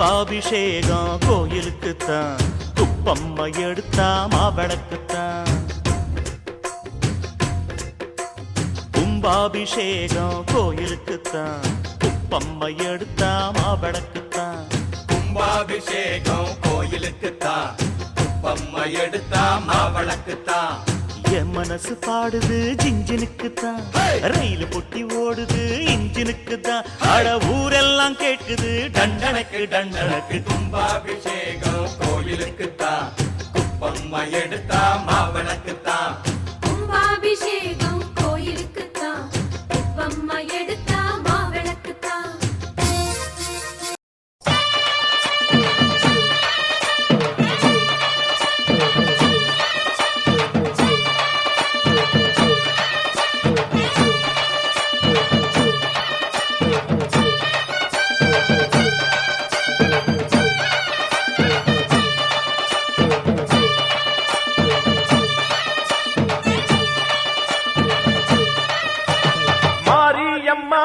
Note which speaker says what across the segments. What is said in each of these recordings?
Speaker 1: கும்பாபிஷேகம் கோயிலுக்குத்தான், குப்பம்மை எடுத்தா மாவிளக்குத்தான். கும்பாபிஷேகம் கோயிலுக்குத்தான், குப்பம்மை எடுத்தா மாவிளக்குத்தான்.
Speaker 2: கும்பாபிஷேகம் கோயிலுக்குத்தான், குப்பம்மை எடுத்தா மாவிளக்குத்தான்.
Speaker 1: என் மனசு பாடுது ஜிஞ்சினுக்குத்தான், ரயில் பொட்டி ஓடுது இன்ஜினுக்குத்தான். அட ஊரெல்லாம் கேட்குது டண்டனக்கு டண்டனக்கு.
Speaker 2: கும்பாபிஷேகம் கோயிலுக்குத்தான், குப்பம்மை எடுத்தா மாவிளக்குத்தான்.
Speaker 3: கும்பாபிஷேகம் கோயிலுக்குத்தான், குப்பம்மை எடுத்தா மாவிளக்குத்தான்.
Speaker 4: மாரியம்மா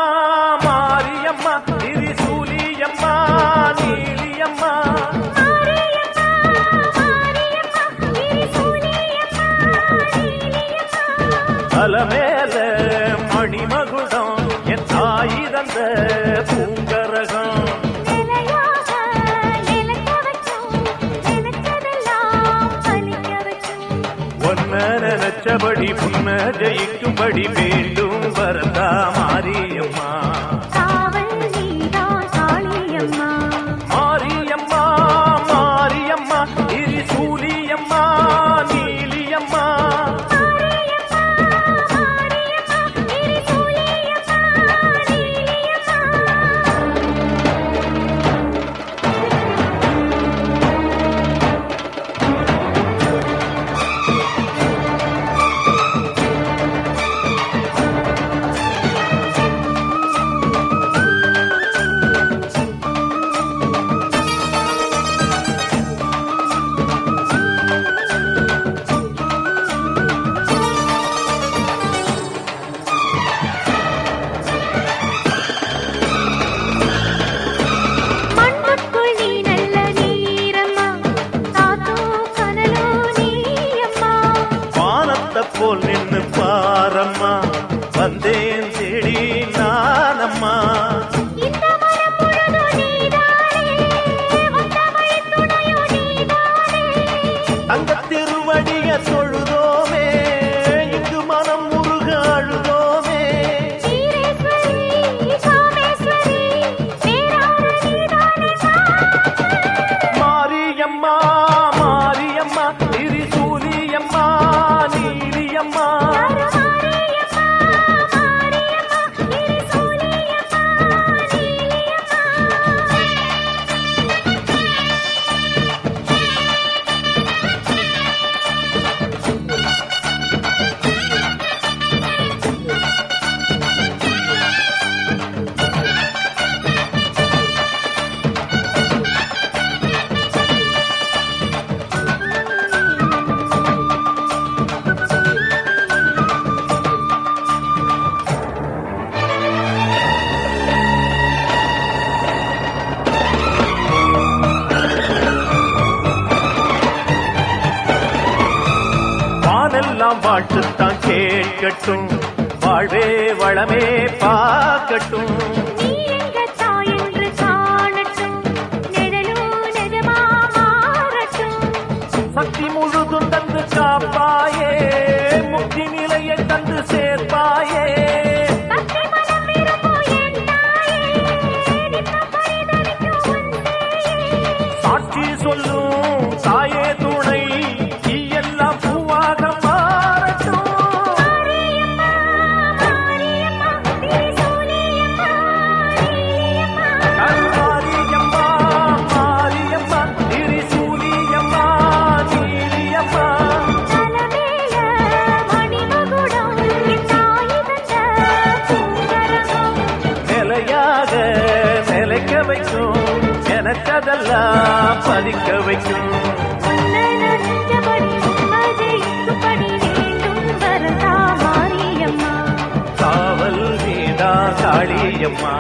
Speaker 4: மாரியம்மா திரிசூலியம்மா நீலியம்மா. அலமேல மணிமகுடம் என் தாய் தந்த பூங்கரகம். ஒன்ன நினைச்சபடி புன்ன ஜெயிக்கும்படி வேண்டும் வரதா மாரியம்மா. மாரியம்மா மாரியம்மா திரிசூலியம்மா நீலியம்மா. போல் நின்னு பாரம்மா வந்தேன் தேடி நானம்மா. அந்த திருவடிய தொழுதோமே இங்கு மனம் முருக அழுதோமே. மாரியம்மா மாரியம்மா திரிசூலியம்மா நீலியம்மா. வானெல்லாம் வாழ்த்துத்தான் கேட்கட்டும், வாழ்வே வளமே பார்க்கட்டும். சக்தி முழுதும் தந்து காப்பாயே, முக்தி நிலையை தந்து சேர்ப்பாயே. சாட்சி சொல்லும் தாயே துணை, எல்லாம் பூவாக மாறட்டும். மாரியம்மா மாரியம்மா திரிசூலியம்மா நீலியம்மா. நிலையாக நிலைக்க வைக்கும், எனக்கதெல்லாம் பலிக்க வைக்கும். காவல் நீதா காளியம்மா.